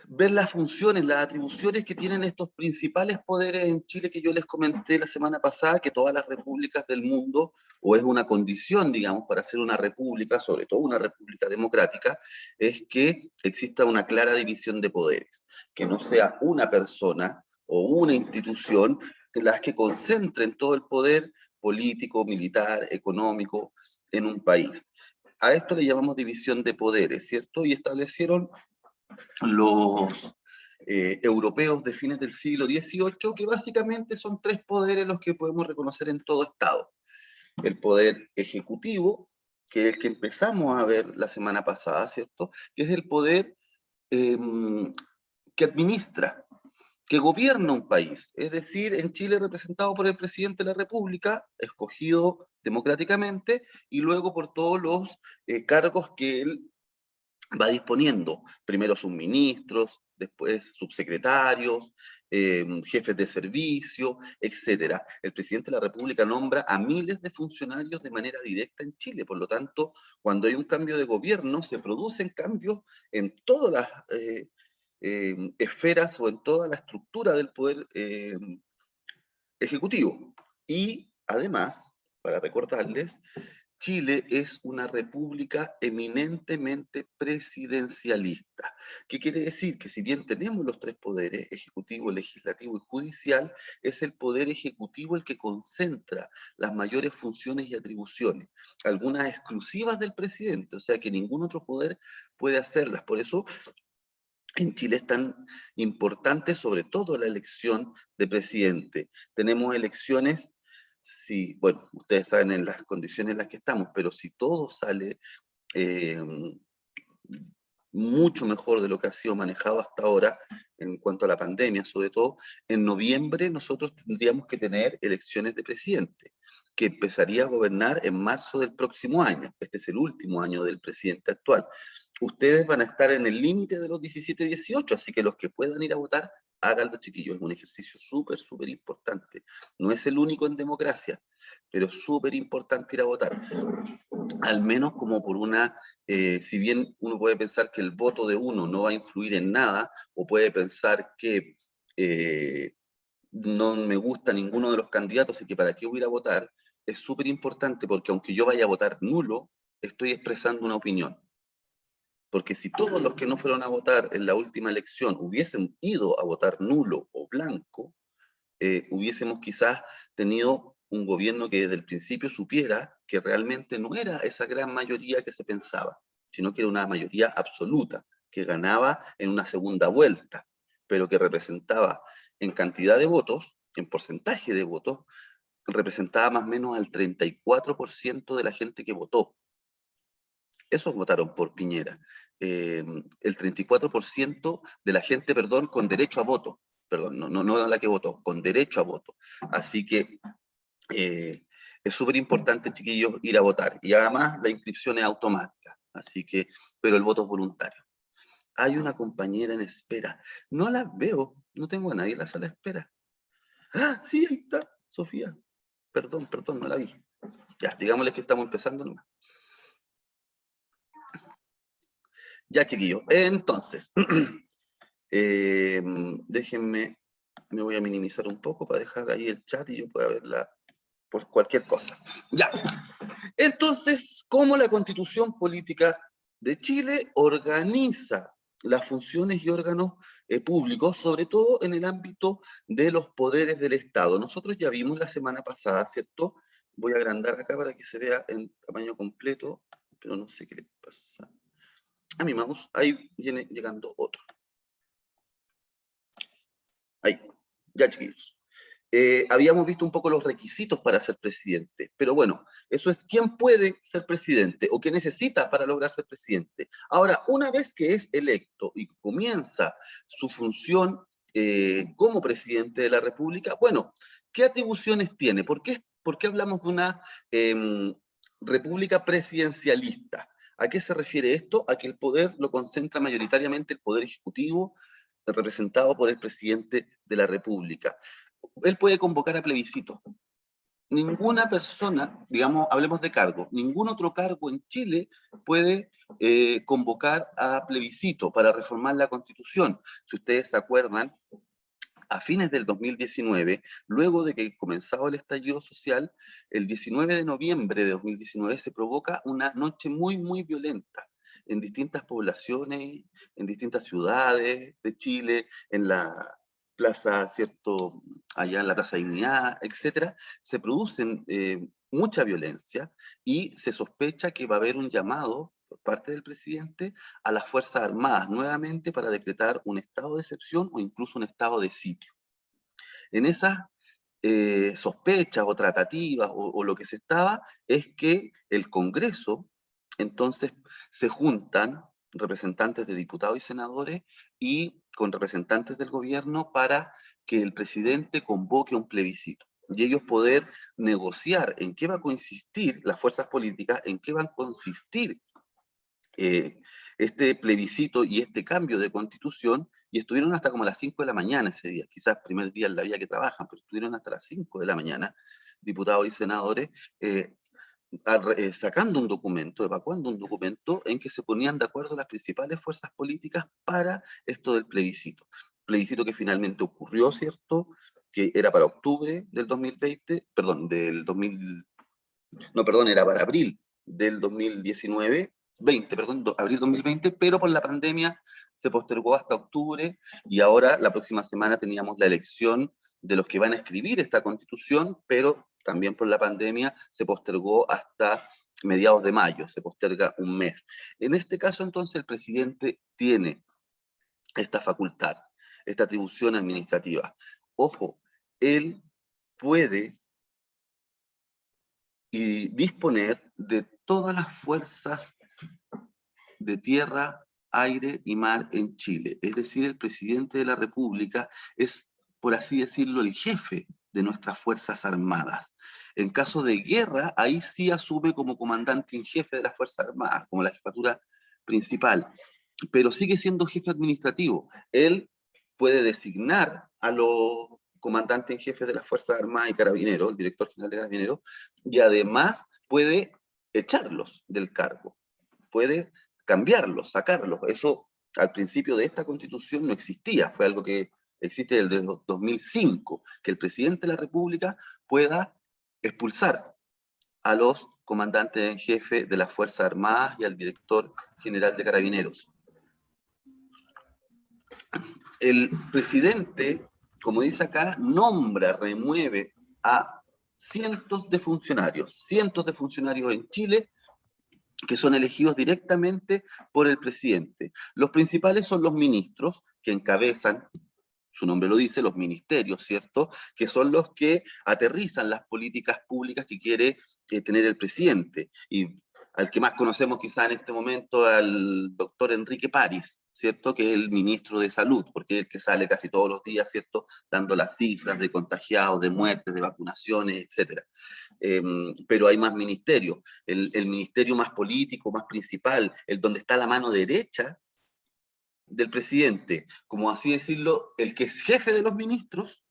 ver las funciones, las atribuciones que tienen estos principales poderes en Chile que yo les comenté la semana pasada, que todas las repúblicas del mundo, o es una condición, digamos, para ser una república, sobre todo una república democrática, es que exista una clara división de poderes, que no sea una persona o una institución las que concentren todo el poder político, militar, económico en un país. A esto le llamamos división de poderes, ¿cierto? Y establecieron los europeos de fines del siglo XVIII, que básicamente son tres poderes los que podemos reconocer en todo Estado. El poder ejecutivo, que es el que empezamos a ver la semana pasada, ¿cierto? Que es el poder eh, que administra, que gobierna un país. Es decir, en Chile representado por el presidente de la República, escogido democráticamente, y luego por todos los cargos que él va disponiendo, primero sus ministros, después subsecretarios, jefes de servicio, etcétera. El presidente de la República nombra a miles de funcionarios de manera directa en Chile, por lo tanto, cuando hay un cambio de gobierno, se producen cambios en todas las esferas o en toda la estructura del poder ejecutivo. Y además, para recordarles, Chile es una república eminentemente presidencialista. ¿Qué quiere decir? Que si bien tenemos los tres poderes, ejecutivo, legislativo y judicial, es el poder ejecutivo el que concentra las mayores funciones y atribuciones, algunas exclusivas del presidente, o sea que ningún otro poder puede hacerlas. Por eso en Chile es tan importante sobre todo la elección de presidente. Tenemos elecciones, si, bueno, ustedes saben en las condiciones en las que estamos, pero si todo sale eh, mucho mejor de lo que ha sido manejado hasta ahora en cuanto a la pandemia, sobre todo, en noviembre nosotros tendríamos que tener elecciones de presidente, que empezaría a gobernar en marzo del próximo año. Este es el último año del presidente actual. Ustedes van a estar en el límite de los 17-18, así que los que puedan ir a votar, háganlo, chiquillos. Es un ejercicio súper, súper importante. No es el único en democracia, pero es súper importante ir a votar. Al menos como por una, si bien uno puede pensar que el voto de uno no va a influir en nada, o puede pensar que no me gusta ninguno de los candidatos y que para qué voy a ir a votar, es súper importante porque aunque yo vaya a votar nulo, estoy expresando una opinión. Porque si todos los que no fueron a votar en la última elección hubiesen ido a votar nulo o blanco, hubiésemos quizás tenido un gobierno que desde el principio supiera que realmente no era esa gran mayoría que se pensaba, sino que era una mayoría absoluta, que ganaba en una segunda vuelta, pero que representaba en cantidad de votos, en porcentaje de votos, representaba más o menos al 34% de la gente que votó. Esos votaron por Piñera. El 34% de la gente, perdón, con derecho a voto. Perdón, no la que votó, con derecho a voto. Así que es súper importante, chiquillos, ir a votar. Y además la inscripción es automática. Así que, pero el voto es voluntario. Hay una compañera en espera. No la veo, no tengo a nadie en la sala de espera. Ah, sí, ahí está, Sofía. Perdón, no la vi. Ya, digámosle que estamos empezando nomás. Ya, chiquillos. Entonces, déjenme, me voy a minimizar un poco para dejar ahí el chat y yo pueda verla por cualquier cosa. Ya. Entonces, ¿cómo la Constitución Política de Chile organiza las funciones y órganos públicos, sobre todo en el ámbito de los poderes del Estado? Nosotros ya vimos la semana pasada, ¿cierto? Voy a agrandar acá para que se vea en tamaño completo, pero no sé qué le pasa a mi mouse. Ahí viene llegando otro. Ahí, ya, chiquillos. Habíamos visto un poco los requisitos para ser presidente, pero bueno, eso es quién puede ser presidente o qué necesita para lograr ser presidente. Ahora, una vez que es electo y comienza su función como presidente de la República, bueno, ¿qué atribuciones tiene? ¿Por qué hablamos de una república presidencialista? ¿A qué se refiere esto? A que el poder lo concentra mayoritariamente el poder ejecutivo, representado por el presidente de la República. Él puede convocar a plebiscito. ninguna persona, digamos, hablemos de cargo, ningún otro cargo en Chile puede convocar a plebiscito para reformar la Constitución. Si ustedes se acuerdan, a fines del 2019, luego de que comenzaba el estallido social, el 19 de noviembre de 2019 se provoca una noche muy, muy violenta en distintas poblaciones, en distintas ciudades de Chile, en la plaza, ¿cierto? Allá en la Plaza Dignidad, etcétera, se producen mucha violencia y se sospecha que va a haber un llamado por parte del presidente a las Fuerzas Armadas nuevamente para decretar un estado de excepción o incluso un estado de sitio. En esas sospechas o tratativas o lo que se estaba es que el Congreso, entonces se juntan representantes de diputados y senadores y con representantes del gobierno para que el presidente convoque un plebiscito y ellos poder negociar en qué va a consistir las fuerzas políticas, en qué van a consistir este plebiscito y este cambio de constitución, y estuvieron hasta como las 5 de la mañana ese día, quizás primer día en la vida que trabajan, pero estuvieron hasta las 5 de la mañana, diputados y senadores, sacando un documento, evacuando un documento en que se ponían de acuerdo las principales fuerzas políticas para esto del plebiscito. Plebiscito que finalmente ocurrió, ¿cierto? Que era para octubre del 2020, perdón, del 2000, no, perdón, era para abril del 2019, 20, perdón, abril 2020, pero por la pandemia se postergó hasta octubre y ahora la próxima semana teníamos la elección de los que van a escribir esta constitución, pero también por la pandemia se postergó hasta mediados de mayo, se posterga un mes. En este caso entonces el presidente tiene esta facultad, esta atribución administrativa. Ojo, él puede y disponer de todas las fuerzas de tierra, aire y mar en Chile. Es decir, el presidente de la República es, por así decirlo, el jefe de nuestras Fuerzas Armadas. En caso de guerra, ahí sí asume como comandante en jefe de las Fuerzas Armadas, como la jefatura principal, pero sigue siendo jefe administrativo. Él puede designar a los comandantes en jefe de las Fuerzas Armadas y Carabineros, el director general de Carabineros, y además puede echarlos del cargo, puede cambiarlos, sacarlos. Eso al principio de esta constitución no existía, fue algo que existe desde 2005, que el presidente de la República pueda expulsar a los comandantes en jefe de las Fuerzas Armadas y al director general de Carabineros. El presidente, como dice acá, nombra, remueve a cientos de funcionarios en Chile que son elegidos directamente por el presidente. Los principales son los ministros, que encabezan, su nombre lo dice, los ministerios, ¿cierto? Que son los que aterrizan las políticas públicas que quiere tener el presidente. Y al que más conocemos quizá en este momento, al doctor Enrique París, ¿cierto? Que es el ministro de Salud, porque es el que sale casi todos los días, ¿cierto? Dando las cifras de contagiados, de muertes, de vacunaciones, etcétera. Pero hay más ministerios. El ministerio más político, más principal, el donde está la mano derecha del presidente, como así decirlo, el que es jefe de los ministros,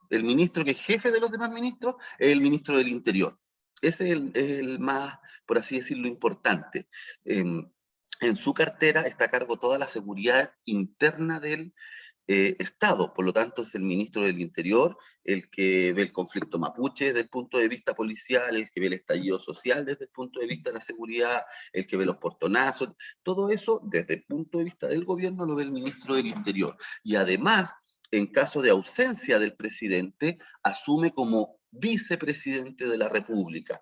el ministro que es jefe de los demás ministros, es el ministro del Interior. Ese es el más, por así decirlo, importante. En su cartera está a cargo toda la seguridad interna del Estado, por lo tanto es el ministro del Interior el que ve el conflicto mapuche desde el punto de vista policial, el que ve el estallido social desde el punto de vista de la seguridad, el que ve los portonazos, todo eso desde el punto de vista del gobierno lo ve el ministro del Interior. Y además, en caso de ausencia del presidente, asume como vicepresidente de la República.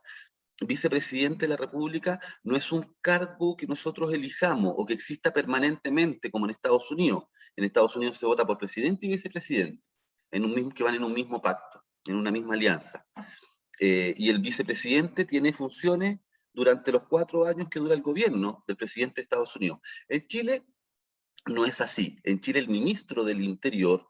Vicepresidente de la República no es un cargo que nosotros elijamos o que exista permanentemente como en Estados Unidos. En Estados Unidos se vota por presidente y vicepresidente, que van en un mismo pacto, en una misma alianza. Y el vicepresidente tiene funciones durante los 4 años que dura el gobierno del presidente de Estados Unidos. En Chile no es así. En Chile el ministro del Interior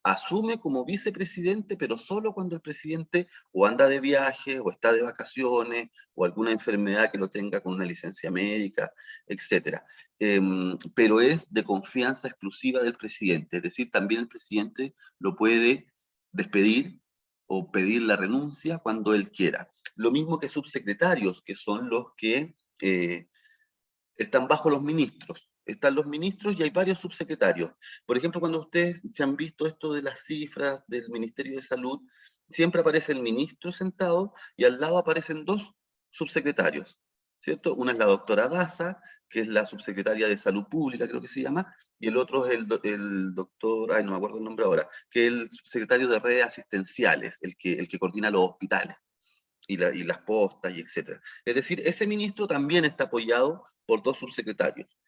asume como vicepresidente, pero solo cuando el presidente o anda de viaje, o está de vacaciones, o alguna enfermedad que lo tenga con una licencia médica, etc. Pero es de confianza exclusiva del presidente, es decir, también el presidente lo puede despedir o pedir la renuncia cuando él quiera. Lo mismo que subsecretarios, que son los que están bajo los ministros. Están los ministros y hay varios subsecretarios. Por ejemplo, cuando ustedes se han visto esto de las cifras del Ministerio de Salud, siempre aparece el ministro sentado y al lado aparecen dos subsecretarios, ¿cierto? Una es la doctora Daza, que es la subsecretaria de Salud Pública, creo que se llama, y el otro es el doctor, ay, no me acuerdo el nombre ahora, que es el subsecretario de redes asistenciales, el que coordina los hospitales y las postas, y etcétera. Es decir, ese ministro también está apoyado por dos subsecretarios.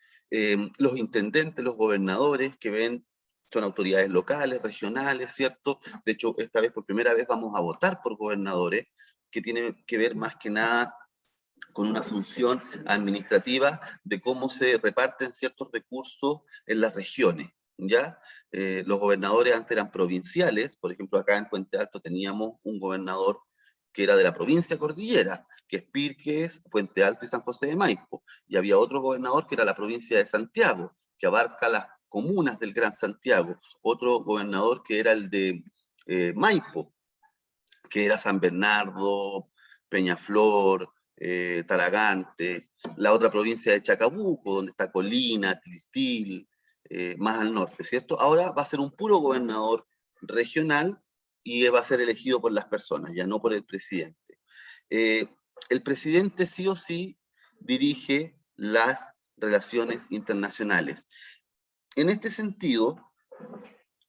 Los intendentes, los gobernadores, que ven, son autoridades locales, regionales, ¿cierto? De hecho, esta vez, por primera vez, vamos a votar por gobernadores, que tienen que ver más que nada con una función administrativa de cómo se reparten ciertos recursos en las regiones. ¿Ya? Los gobernadores antes eran provinciales, por ejemplo, acá en Puente Alto teníamos un gobernador que era de la provincia Cordillera, que es Pirques, Puente Alto y San José de Maipo, y había otro gobernador que era la provincia de Santiago, que abarca las comunas del Gran Santiago, otro gobernador que era el de Maipo, que era San Bernardo, Peñaflor, Talagante, la otra provincia de Chacabuco, donde está Colina, Tilistil, más al norte, ¿cierto? Ahora va a ser un puro gobernador regional y va a ser elegido por las personas, ya no por el presidente. Eh, el presidente sí o sí dirige las relaciones internacionales. En este sentido,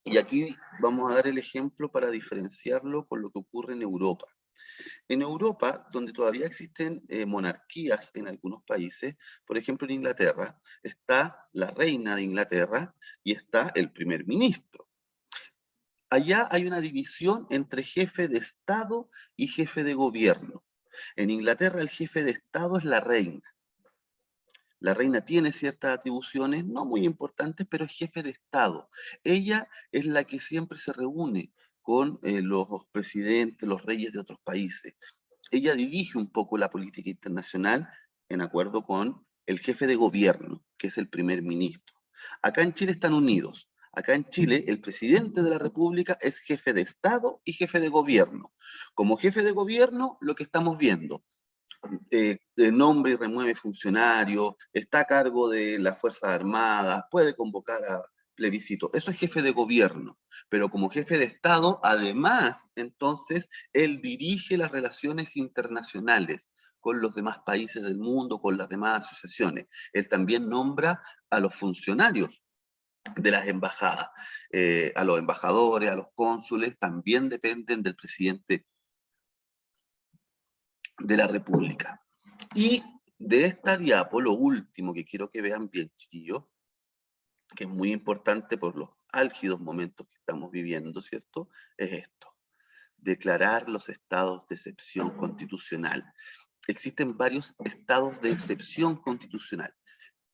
y aquí vamos a dar el ejemplo para diferenciarlo con lo que ocurre en Europa. En Europa, donde todavía existen monarquías en algunos países, por ejemplo en Inglaterra, está la reina de Inglaterra y está el primer ministro. Allá hay una división entre jefe de Estado y jefe de gobierno. En Inglaterra el jefe de Estado es la reina. La reina tiene ciertas atribuciones, no muy importantes, pero es jefe de Estado. Ella es la que siempre se reúne con los presidentes, los reyes de otros países. Ella dirige un poco la política internacional en acuerdo con el jefe de gobierno, que es el primer ministro. Acá en Chile están unidos. Acá en Chile el presidente de la República es jefe de Estado y jefe de gobierno. Como jefe de gobierno, lo que estamos viendo, nombra y remueve funcionarios, está a cargo de las Fuerzas Armadas, puede convocar a plebiscito. Eso es jefe de gobierno, pero como jefe de Estado, además, entonces, él dirige las relaciones internacionales con los demás países del mundo, con las demás asociaciones. Él también nombra a los funcionarios de las embajadas, a los embajadores, a los cónsules, también dependen del presidente de la República. Y de esta diapo, lo último que quiero que vean bien, chiquillos, que es muy importante por los álgidos momentos que estamos viviendo, ¿cierto? Es esto: declarar los estados de excepción constitucional. Existen varios estados de excepción constitucional.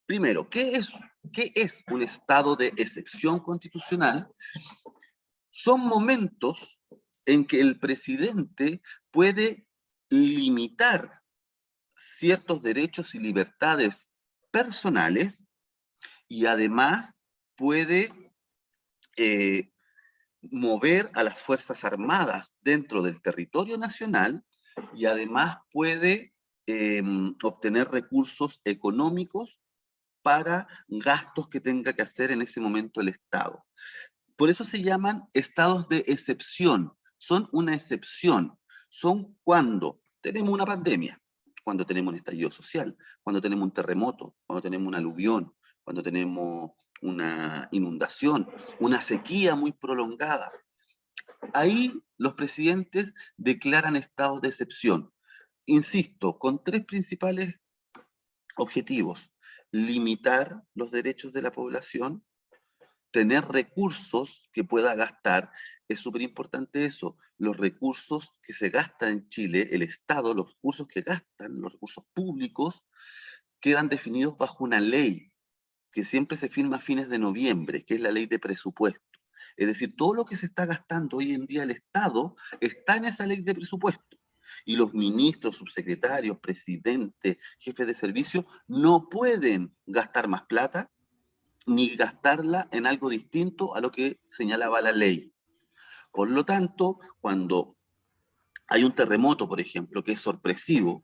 Primero, qué es un estado de excepción constitucional? Son momentos en que el presidente puede limitar ciertos derechos y libertades personales y además puede mover a las Fuerzas Armadas dentro del territorio nacional y además puede obtener recursos económicos para gastos que tenga que hacer en ese momento el Estado. Por eso se llaman estados de excepción. Son una excepción. Son cuando tenemos una pandemia, cuando tenemos un estallido social, cuando tenemos un terremoto, cuando tenemos un aluvión, cuando tenemos una inundación, una sequía muy prolongada. Ahí los presidentes declaran estados de excepción. Insisto, con tres principales objetivos: limitar los derechos de la población, tener recursos que pueda gastar. Es súper importante eso, los recursos que se gastan en Chile, el Estado, los recursos que gastan, los recursos públicos, quedan definidos bajo una ley que siempre se firma a fines de noviembre, que es la ley de presupuesto. Es decir, todo lo que se está gastando hoy en día el Estado está en esa ley de presupuesto. Y los ministros, subsecretarios, presidentes, jefes de servicio no pueden gastar más plata ni gastarla en algo distinto a lo que señalaba la ley. Por lo tanto, cuando hay un terremoto, por ejemplo, que es sorpresivo,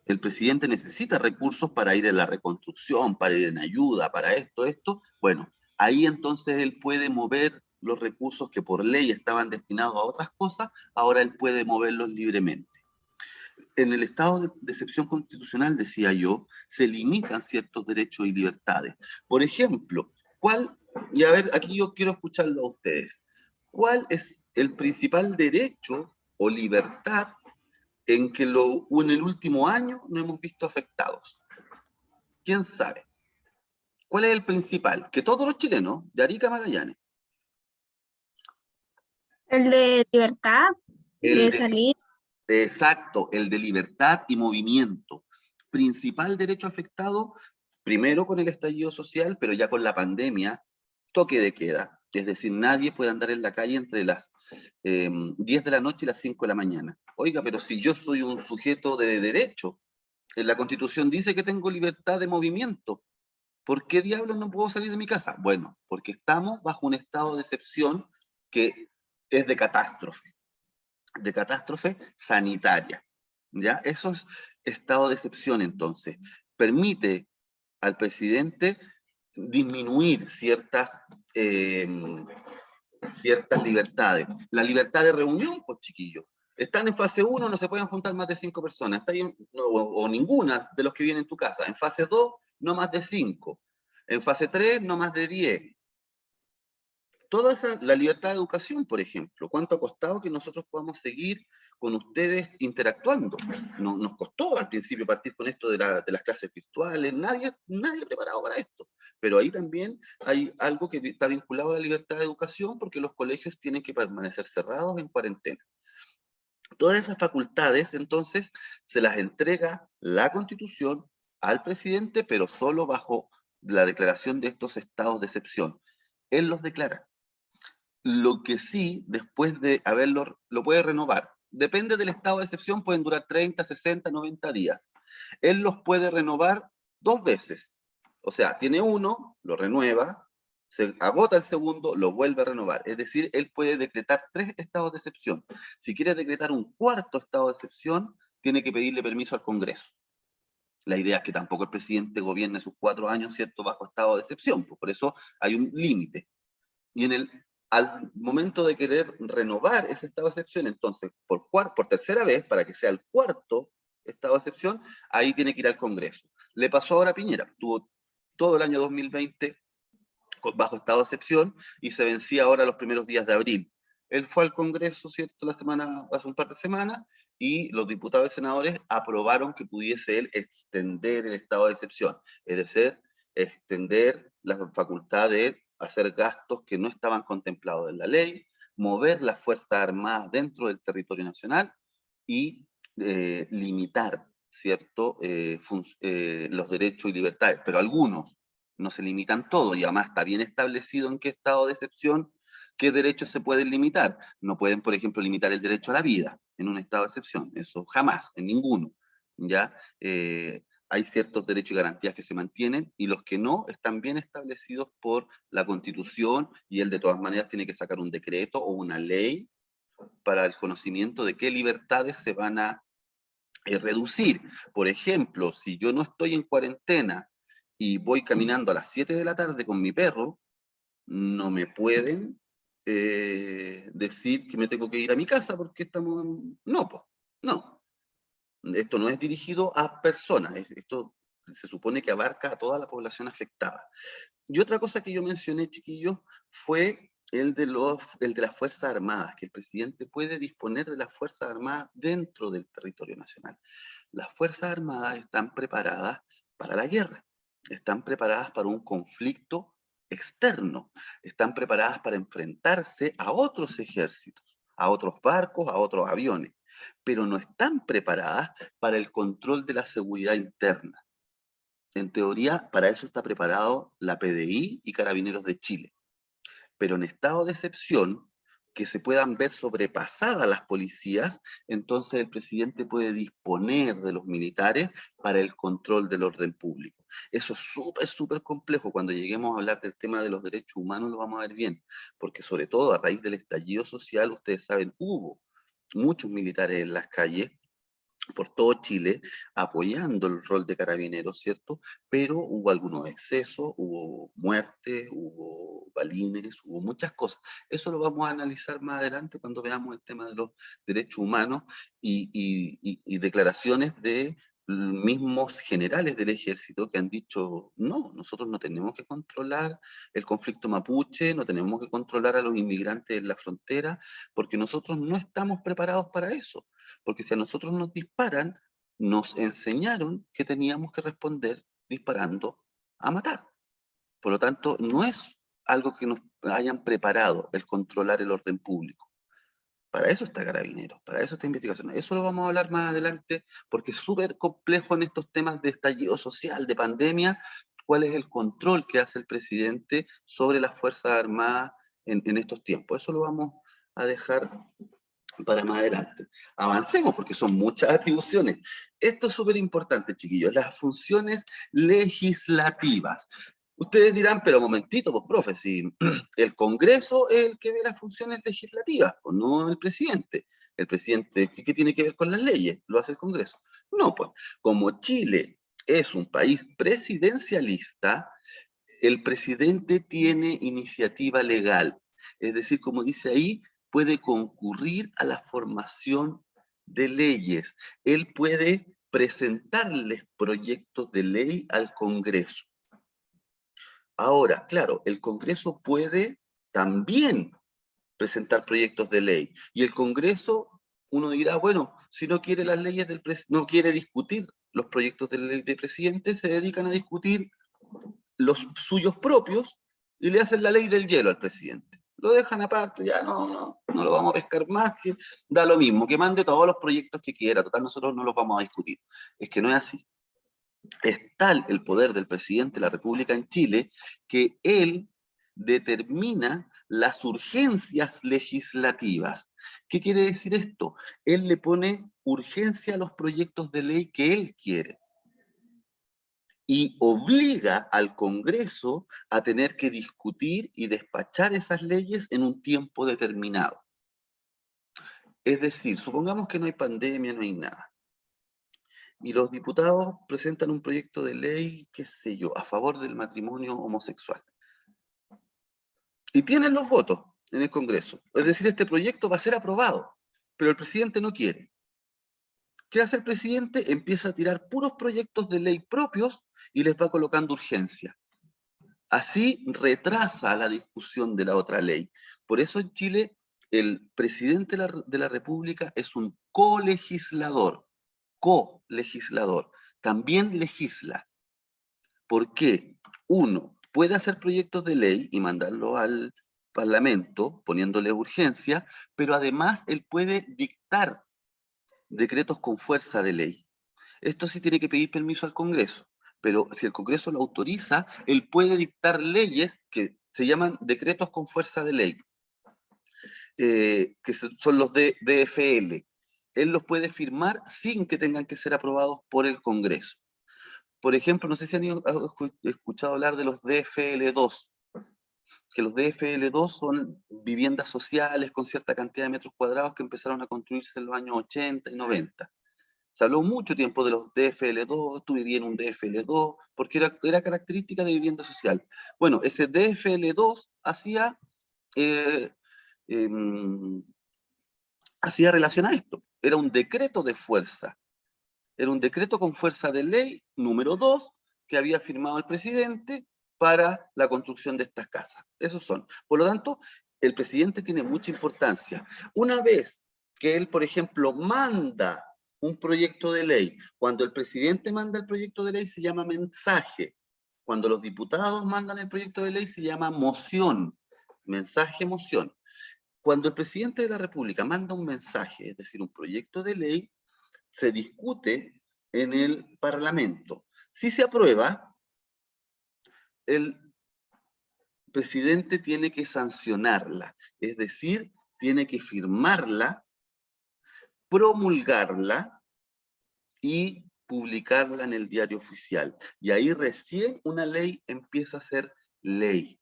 el presidente necesita recursos para ir en la reconstrucción, para ir en ayuda, para esto, bueno, ahí entonces él puede mover los recursos que por ley estaban destinados a otras cosas, ahora él puede moverlos libremente. En el estado de excepción constitucional, decía yo, se limitan ciertos derechos y libertades. Por ejemplo, y a ver, aquí yo quiero escucharlo a ustedes, ¿cuál es el principal derecho o libertad en que en el último año no hemos visto afectados? ¿Quién sabe? ¿Cuál es el principal? Que todos los chilenos, de Arica a Magallanes, El de libertad, el de de, salir. exacto, el de libertad y movimiento. Principal derecho afectado, primero con el estallido social, pero ya con la pandemia, toque de queda. Es decir, nadie puede andar en la calle entre las 10 de la noche y las 5 de la mañana. Oiga, pero si yo soy un sujeto de derecho, en la Constitución dice que tengo libertad de movimiento. ¿Por qué diablos no puedo salir de mi casa? Bueno, porque estamos bajo un estado de excepción que es de catástrofe sanitaria. ¿Ya? Eso es estado de excepción, entonces. Permite al presidente disminuir ciertas libertades. La libertad de reunión, pues chiquillos. Están en fase 1, no se pueden juntar más de 5 personas. Está bien, no, o ninguna de los que vienen en tu casa. En fase 2, no más de 5. En fase 3, no más de 10. Toda la libertad de educación, por ejemplo, ¿cuánto ha costado que nosotros podamos seguir con ustedes interactuando? Nos costó al principio partir con esto de las clases virtuales, nadie preparado para esto, pero ahí también hay algo que está vinculado a la libertad de educación porque los colegios tienen que permanecer cerrados en cuarentena. Todas esas facultades, entonces, se las entrega la Constitución al presidente, pero solo bajo la declaración de estos estados de excepción. Él los declara. Lo que sí, después de haberlo, lo puede renovar. Depende del estado de excepción, pueden durar 30, 60, 90 días. Él los puede renovar 2 veces. O sea, tiene uno, lo renueva, se agota el segundo, lo vuelve a renovar. Es decir, él puede decretar 3 estados de excepción. Si quiere decretar un cuarto estado de excepción, tiene que pedirle permiso al Congreso. La idea es que tampoco el presidente gobierne sus 4 años, ¿cierto?, bajo estado de excepción. Por eso hay un límite. Y al momento de querer renovar ese estado de excepción, entonces, por tercera vez, para que sea el cuarto estado de excepción, ahí tiene que ir al Congreso. Le pasó ahora a Piñera, tuvo todo el año 2020 bajo estado de excepción y se vencía ahora los primeros días de abril. Él fue al Congreso, ¿cierto?, hace un par de semanas, y los diputados y senadores aprobaron que pudiese él extender el estado de excepción, es decir, extender la facultad de hacer gastos que no estaban contemplados en la ley, mover las Fuerzas Armadas dentro del territorio nacional y limitar, ¿cierto?, los derechos y libertades, pero algunos, no se limitan todos, y además está bien establecido en qué estado de excepción, qué derechos se pueden limitar. No pueden, por ejemplo, limitar el derecho a la vida en un estado de excepción, eso jamás, en ninguno, ¿ya? Hay ciertos derechos y garantías que se mantienen, y los que no están bien establecidos por la Constitución, y él de todas maneras tiene que sacar un decreto o una ley para el conocimiento de qué libertades se van a reducir. Por ejemplo, si yo no estoy en cuarentena y voy caminando a las 7 de la tarde con mi perro, no me pueden decir que me tengo que ir a mi casa porque estamos... No, pues, no. Esto no es dirigido a personas, esto se supone que abarca a toda la población afectada. Y otra cosa que yo mencioné, chiquillos, fue el de las Fuerzas Armadas, que el presidente puede disponer de las Fuerzas Armadas dentro del territorio nacional. Las Fuerzas Armadas están preparadas para la guerra, están preparadas para un conflicto externo, están preparadas para enfrentarse a otros ejércitos, a otros barcos, a otros aviones, pero no están preparadas para el control de la seguridad interna. En teoría, para eso está preparado la PDI y Carabineros de Chile. Pero en estado de excepción, que se puedan ver sobrepasadas las policías, entonces el presidente puede disponer de los militares para el control del orden público. Eso es súper complejo. Cuando lleguemos a hablar del tema de los derechos humanos lo vamos a ver bien, porque sobre todo a raíz del estallido social, ustedes saben, hubo muchos militares en las calles, por todo Chile, apoyando el rol de carabineros, ¿cierto? Pero hubo algunos excesos, hubo muertes, hubo balines, hubo muchas cosas. Eso lo vamos a analizar más adelante cuando veamos el tema de los derechos humanos y declaraciones de mismos generales del ejército que han dicho, no, nosotros no tenemos que controlar el conflicto mapuche, no tenemos que controlar a los inmigrantes en la frontera, porque nosotros no estamos preparados para eso. Porque si a nosotros nos disparan, nos enseñaron que teníamos que responder disparando a matar. Por lo tanto, no es algo que nos hayan preparado el controlar el orden público. Para eso está Carabineros, para eso está investigación. Eso lo vamos a hablar más adelante, porque es súper complejo en estos temas de estallido social, de pandemia, cuál es el control que hace el presidente sobre las Fuerzas Armadas en estos tiempos. Eso lo vamos a dejar para más adelante. Avancemos porque son muchas atribuciones. Esto es súper importante, chiquillos, las funciones legislativas. Ustedes dirán, pero momentito, pues profe, si el Congreso es el que ve las funciones legislativas, pues no el presidente. El presidente, ¿qué tiene que ver con las leyes? Lo hace el Congreso. No, pues, como Chile es un país presidencialista, el presidente tiene iniciativa legal. Es decir, como dice ahí, puede concurrir a la formación de leyes. Él puede presentarles proyectos de ley al Congreso. Ahora, claro, el Congreso puede también presentar proyectos de ley. Y el Congreso, uno dirá, bueno, si no quiere las leyes del no quiere discutir los proyectos de ley del presidente, se dedican a discutir los suyos propios y le hacen la ley del hielo al presidente. Lo dejan aparte, ya no lo vamos a pescar más, que da lo mismo, que mande todos los proyectos que quiera, total nosotros no los vamos a discutir. Es que no es así. Es tal el poder del presidente de la República en Chile que él determina las urgencias legislativas. ¿Qué quiere decir esto? Él le pone urgencia a los proyectos de ley que él quiere y obliga al Congreso a tener que discutir y despachar esas leyes en un tiempo determinado. Es decir, supongamos que no hay pandemia, no hay nada, y los diputados presentan un proyecto de ley, qué sé yo, a favor del matrimonio homosexual. Y tienen los votos en el Congreso. Es decir, este proyecto va a ser aprobado, pero el presidente no quiere. ¿Qué hace el presidente? Empieza a tirar puros proyectos de ley propios y les va colocando urgencia. Así retrasa la discusión de la otra ley. Por eso en Chile el presidente de la República es un colegislador, también legisla. ¿Por qué? Uno, puede hacer proyectos de ley y mandarlos al Parlamento, poniéndole urgencia, pero además él puede dictar decretos con fuerza de ley. Esto sí tiene que pedir permiso al Congreso, pero si el Congreso lo autoriza, él puede dictar leyes que se llaman decretos con fuerza de ley, que son los de DFL. Él los puede firmar sin que tengan que ser aprobados por el Congreso. Por ejemplo, no sé si han escuchado hablar de los DFL2, que los DFL2 son viviendas sociales con cierta cantidad de metros cuadrados que empezaron a construirse en los años 80 y 90. Se habló mucho tiempo de los DFL2, tú vivías en un DFL2, porque era característica de vivienda social. Bueno, ese DFL2 eh, eh, hacía relación a esto. Era un decreto de fuerza. Era un decreto con fuerza de ley número 2 que había firmado el presidente para la construcción de estas casas. Esos son. Por lo tanto, el presidente tiene mucha importancia. Una vez que él, por ejemplo, manda un proyecto de ley, cuando el presidente manda el proyecto de ley se llama mensaje. Cuando los diputados mandan el proyecto de ley se llama moción. Mensaje, moción. Cuando el presidente de la República manda un mensaje, es decir, un proyecto de ley, se discute en el Parlamento. Si se aprueba, el presidente tiene que sancionarla, es decir, tiene que firmarla, promulgarla y publicarla en el diario oficial. Y ahí recién una ley empieza a ser ley.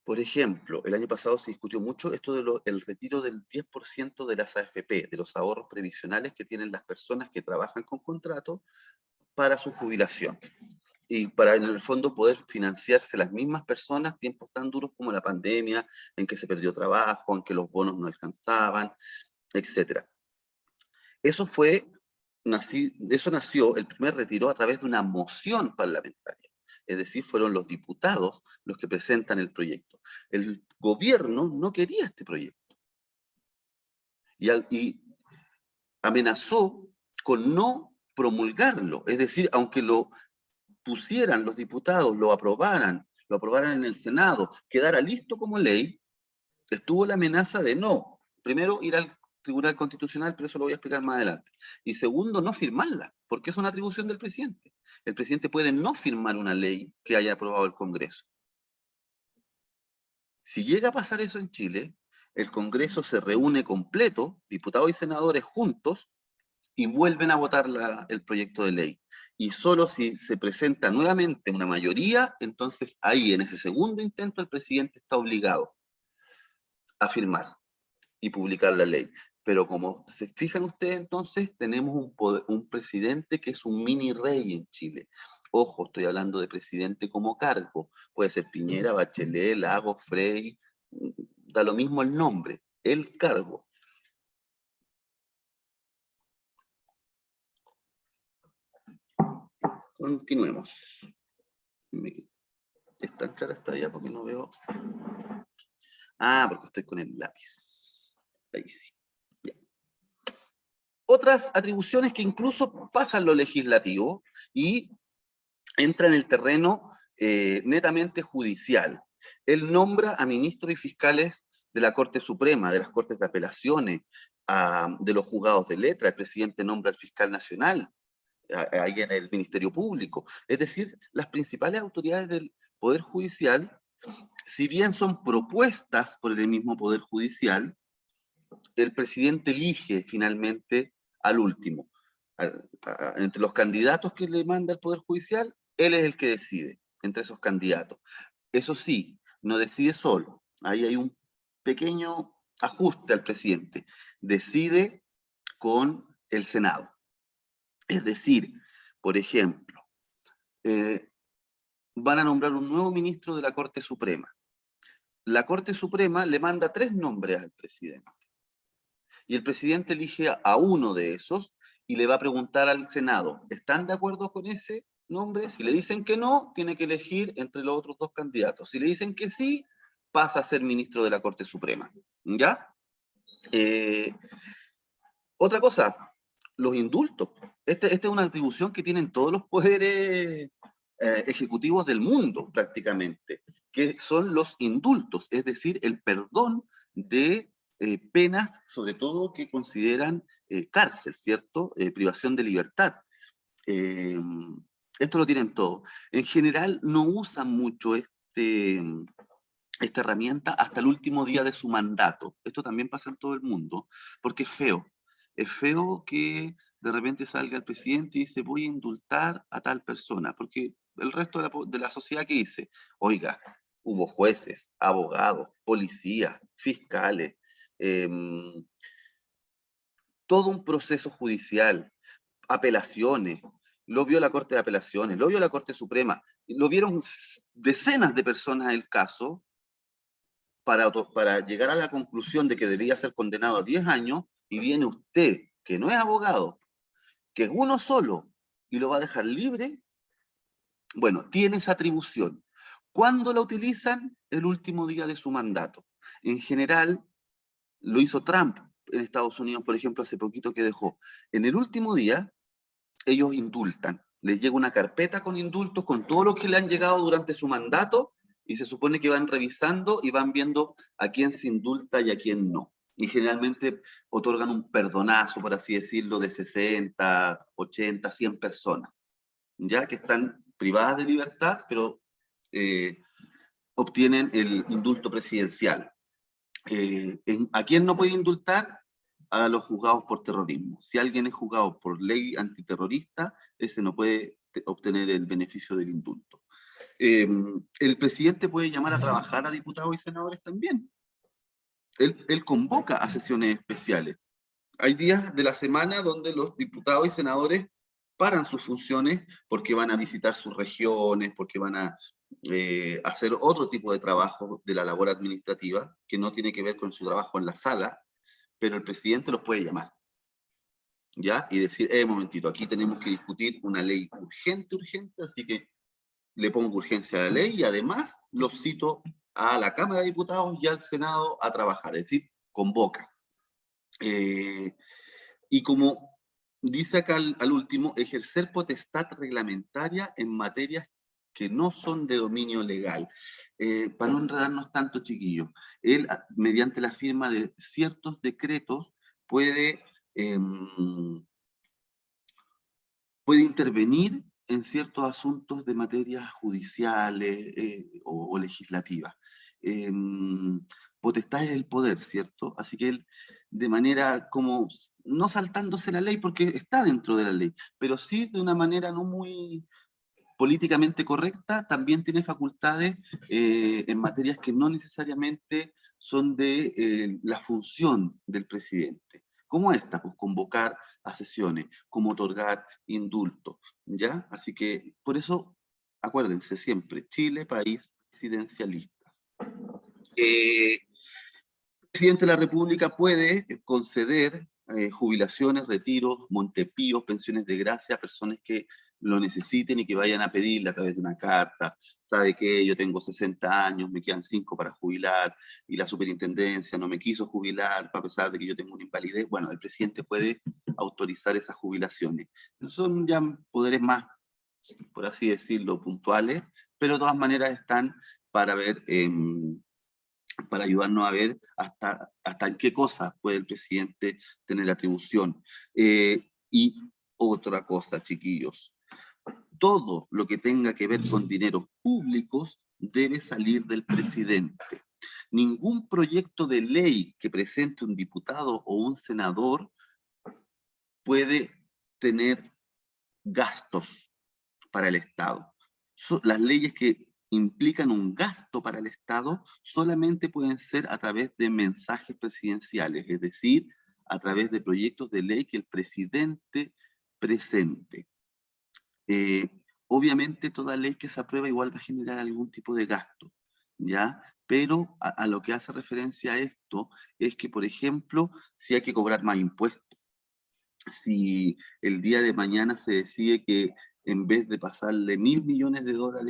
Por ejemplo, el año pasado se discutió mucho esto del retiro del 10% de las AFP, de los ahorros previsionales que tienen las personas que trabajan con contrato para su jubilación. Y para en el fondo poder financiarse las mismas personas tiempos tan duros como la pandemia, en que se perdió trabajo, en que los bonos no alcanzaban, etc. Eso nació, el primer retiro a través de una moción parlamentaria. Es decir, fueron los diputados los que presentan el proyecto. El gobierno no quería este proyecto y amenazó con no promulgarlo. Es decir, aunque lo pusieran los diputados, lo aprobaran en el Senado, quedara listo como ley, estuvo la amenaza de no. Primero, ir al Tribunal Constitucional, pero eso lo voy a explicar más adelante. Y segundo, no firmarla, porque es una atribución del presidente. El presidente puede no firmar una ley que haya aprobado el Congreso. Si llega a pasar eso en Chile, el Congreso se reúne completo, diputados y senadores juntos, y vuelven a votar el proyecto de ley. Y solo si se presenta nuevamente una mayoría, entonces ahí, en ese segundo intento, el presidente está obligado a firmar y publicar la ley. Pero como se fijan ustedes, entonces tenemos un presidente que es un mini rey en Chile. Ojo, estoy hablando de presidente como cargo. Puede ser Piñera, Bachelet, Lagos, Frey, da lo mismo el nombre, el cargo. Continuemos. ¿Está clara esta ya? Porque no veo. Ah, porque estoy con el lápiz. Ahí sí. Ya. Otras atribuciones que incluso pasan lo legislativo y entran en el terreno netamente judicial. Él nombra a ministros y fiscales de la Corte Suprema, de las Cortes de Apelaciones, de los juzgados de letra. El presidente nombra al fiscal nacional, ahí en el Ministerio Público. Es decir, las principales autoridades del Poder Judicial, si bien son propuestas por el mismo Poder Judicial, el presidente elige finalmente al último. Entre los candidatos que le manda el Poder Judicial, él es el que decide entre esos candidatos. Eso sí, no decide solo. Ahí hay un pequeño ajuste al presidente. Decide con el Senado. Es decir, por ejemplo, van a nombrar un nuevo ministro de la Corte Suprema. La Corte Suprema le manda 3 nombres al presidente. Y el presidente elige a uno de esos y le va a preguntar al Senado, ¿están de acuerdo con ese nombre? Si le dicen que no, tiene que elegir entre los otros 2 candidatos. Si le dicen que sí, pasa a ser ministro de la Corte Suprema. ¿Ya? Otra cosa, los indultos. Esta es una atribución que tienen todos los poderes ejecutivos del mundo, prácticamente, que son los indultos, es decir, el perdón de penas, sobre todo que consideran cárcel, ¿cierto? Privación de libertad. Esto lo tienen todos. En general, no usan mucho esta herramienta hasta el último día de su mandato. Esto también pasa en todo el mundo, porque es feo. Es feo que de repente salga el presidente y dice, voy a indultar a tal persona, porque el resto de la sociedad, ¿qué dice? Oiga, hubo jueces, abogados, policías, fiscales, eh, todo un proceso judicial, apelaciones, lo vio la Corte de Apelaciones, lo vio la Corte Suprema, lo vieron decenas de personas el caso, para llegar a la conclusión de que debía ser condenado a 10 años, y viene usted, que no es abogado, que es uno solo, y lo va a dejar libre. Bueno, tiene esa atribución. ¿Cuándo la utilizan? El último día de su mandato. En general, lo hizo Trump en Estados Unidos, por ejemplo, hace poquito que dejó. En el último día, ellos indultan. Les llega una carpeta con indultos, con todo lo que le han llegado durante su mandato, y se supone que van revisando y van viendo a quién se indulta y a quién no. Y generalmente otorgan un perdonazo, por así decirlo, de 60, 80, 100 personas, ya que están privadas de libertad, pero obtienen el indulto presidencial. ¿A quién no puede indultar? A los juzgados por terrorismo. Si alguien es juzgado por ley antiterrorista, ese no puede obtener el beneficio del indulto. El presidente puede llamar a trabajar a diputados y senadores también. Él convoca a sesiones especiales. Hay días de la semana donde los diputados y senadores paran sus funciones porque van a visitar sus regiones, porque van a hacer otro tipo de trabajo de la labor administrativa, que no tiene que ver con su trabajo en la sala, pero el presidente los puede llamar, ¿ya? Y decir, momentito, aquí tenemos que discutir una ley urgente, así que le pongo urgencia a la ley y además los cito a la Cámara de Diputados y al Senado a trabajar, es decir, convoca. Y como dice acá al último, ejercer potestad reglamentaria en materias que no son de dominio legal. Para no enredarnos tanto, chiquillos, él, mediante la firma de ciertos decretos, puede intervenir en ciertos asuntos de materias judiciales o legislativas. Potestad es el poder, ¿cierto? Así que él, de manera como, no saltándose la ley porque está dentro de la ley, pero sí de una manera no muy políticamente correcta, también tiene facultades en materias que no necesariamente son de la función del presidente. ¿Cómo esta? Pues convocar a sesiones, como otorgar indultos, ¿ya? Así que, por eso, acuérdense siempre, Chile, país presidencialista. El presidente de la República puede conceder jubilaciones, retiros, montepíos, pensiones de gracia a personas que lo necesiten y que vayan a pedirle a través de una carta. Sabe que yo tengo 60 años, me quedan 5 para jubilar y la superintendencia no me quiso jubilar a pesar de que yo tengo una invalidez. Bueno, el presidente puede autorizar esas jubilaciones. Son ya poderes más, por así decirlo, puntuales, pero de todas maneras están para ver para ayudarnos a ver hasta en qué cosas puede el presidente tener atribución. Y otra cosa, chiquillos, todo lo que tenga que ver con dineros públicos debe salir del presidente. Ningún proyecto de ley que presente un diputado o un senador puede tener gastos para el Estado. Las leyes que implican un gasto para el Estado solamente pueden ser a través de mensajes presidenciales, es decir, a través de proyectos de ley que el presidente presente. Obviamente toda ley que se aprueba igual va a generar algún tipo de gasto, ¿ya? Pero a lo que hace referencia a esto es que, por ejemplo, si hay que cobrar más impuestos, si el día de mañana se decide que en vez de pasarle $1.000 millones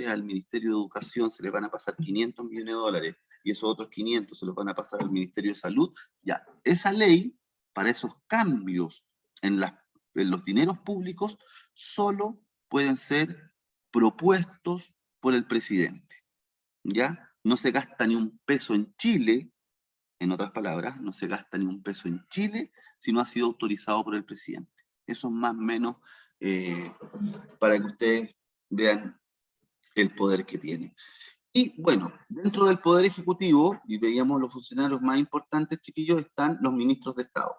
al Ministerio de Educación, se le van a pasar $500 millones y esos otros 500 se los van a pasar al Ministerio de Salud, ya, esa ley, para esos cambios en los dineros públicos, solo pueden ser propuestos por el presidente, ¿ya? No se gasta ni un peso en Chile, en otras palabras, no se gasta ni un peso en Chile si no ha sido autorizado por el presidente. Eso es más o menos para que ustedes vean el poder que tiene. Y bueno, dentro del Poder Ejecutivo, y veíamos los funcionarios más importantes, chiquillos, están los ministros de Estado.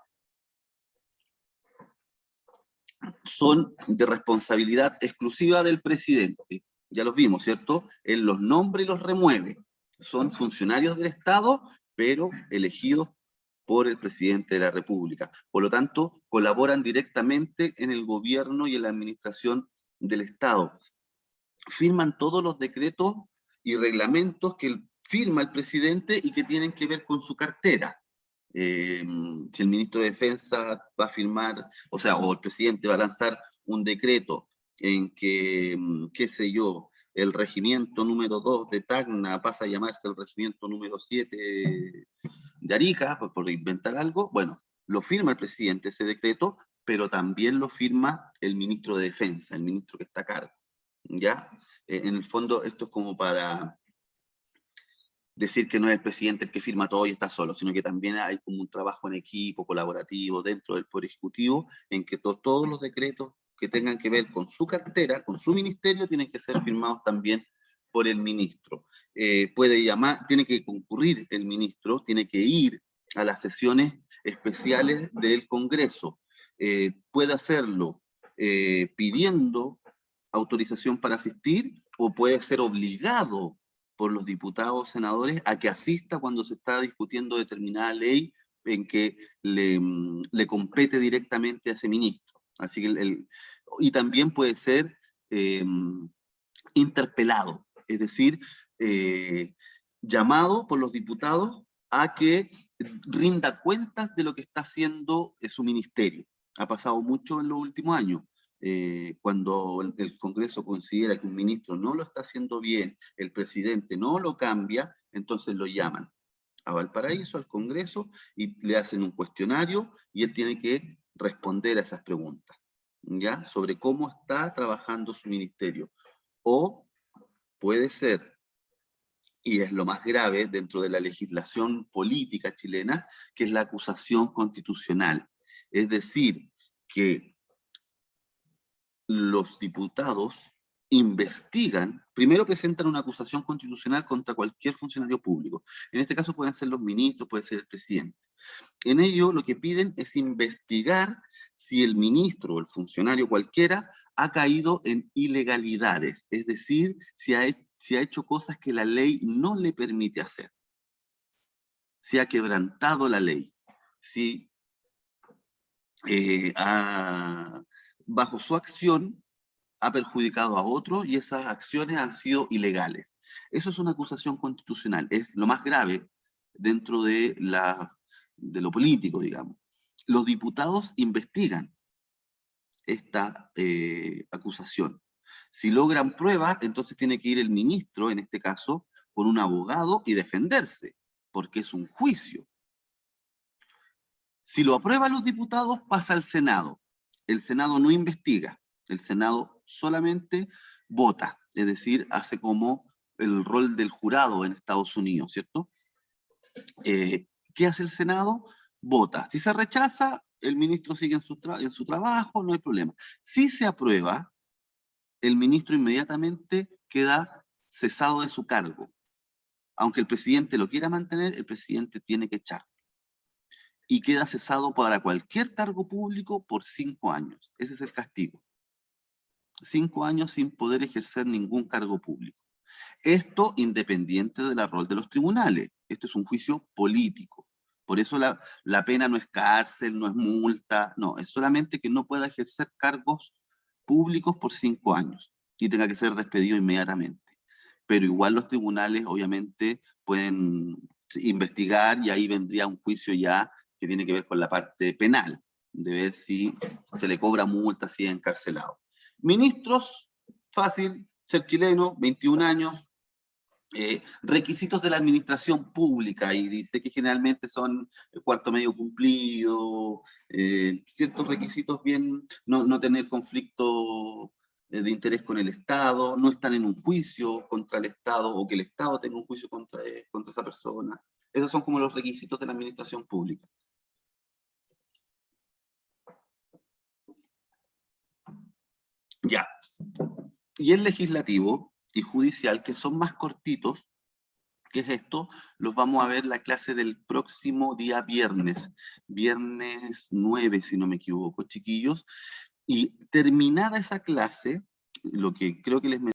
Son de responsabilidad exclusiva del presidente. Ya los vimos, ¿cierto? Él los nombra y los remueve. Son funcionarios del Estado, pero elegidos por el presidente de la República. Por lo tanto, colaboran directamente en el gobierno y en la administración del Estado. Firman todos los decretos y reglamentos que firma el presidente y que tienen que ver con su cartera. Si el ministro de Defensa va a firmar, o el presidente va a lanzar un decreto en que, qué sé yo, el regimiento número 2 de Tacna pasa a llamarse el regimiento número 7 de Arica, por inventar algo, bueno, lo firma el presidente ese decreto, pero también lo firma el ministro de Defensa, el ministro que está a cargo, ¿ya? En el fondo esto es como para decir que no es el presidente el que firma todo y está solo, sino que también hay como un trabajo en equipo, colaborativo, dentro del Poder Ejecutivo, en que todos los decretos que tengan que ver con su cartera, con su ministerio, tienen que ser firmados también por el ministro. Puede llamar, tiene que concurrir el ministro, tiene que ir a las sesiones especiales del Congreso. Puede hacerlo pidiendo autorización para asistir o puede ser obligado por los diputados o senadores a que asista cuando se está discutiendo determinada ley en que le compete directamente a ese ministro. Así que y también puede ser interpelado, es decir, llamado por los diputados a que rinda cuentas de lo que está haciendo su ministerio. Ha pasado mucho en los últimos años. Cuando el Congreso considera que un ministro no lo está haciendo bien, el presidente no lo cambia, entonces lo llaman a Valparaíso, al Congreso, y le hacen un cuestionario y él tiene que responder a esas preguntas, ¿ya? Sobre cómo está trabajando su ministerio. O puede ser, y es lo más grave dentro de la legislación política chilena, que es la acusación constitucional. Es decir, que los diputados investigan, primero presentan una acusación constitucional contra cualquier funcionario público. En este caso pueden ser los ministros, puede ser el presidente. En ello lo que piden es investigar si el ministro o el funcionario cualquiera ha caído en ilegalidades, es decir, si ha hecho cosas que la ley no le permite hacer, si ha quebrantado la ley, si bajo su acción ha perjudicado a otros y esas acciones han sido ilegales. Eso es una acusación constitucional, es lo más grave dentro de lo político, digamos. Los diputados investigan esta acusación. Si logran pruebas, entonces tiene que ir el ministro, en este caso, con un abogado y defenderse, porque es un juicio. Si lo aprueban los diputados, pasa al Senado. El Senado no investiga, el Senado solamente vota, es decir, hace como el rol del jurado en Estados Unidos, ¿cierto? ¿Qué hace el Senado? Vota. Si se rechaza, el ministro sigue en su trabajo, no hay problema. Si se aprueba, el ministro inmediatamente queda cesado de su cargo. Aunque el presidente lo quiera mantener, el presidente tiene que echar. Y queda cesado para cualquier cargo público por 5 años. Ese es el castigo. 5 años sin poder ejercer ningún cargo público. Esto independiente del rol de los tribunales. Esto es un juicio político. Por eso la pena no es cárcel, no es multa, no, es solamente que no pueda ejercer cargos públicos por 5 años y tenga que ser despedido inmediatamente. Pero igual los tribunales obviamente pueden investigar y ahí vendría un juicio ya que tiene que ver con la parte penal, de ver si se le cobra multa, si es encarcelado. Ministros, fácil, ser chileno, 21 años, requisitos de la administración pública, y dice que generalmente son el cuarto medio cumplido, ciertos requisitos bien, no tener conflicto de interés con el Estado, no estar en un juicio contra el Estado, o que el Estado tenga un juicio contra esa persona. Esos son como los requisitos de la administración pública. Ya. Y el legislativo y judicial, que son más cortitos, ¿qué es esto? Los vamos a ver la clase del próximo día viernes 9, si no me equivoco, chiquillos. Y terminada esa clase, lo que creo que les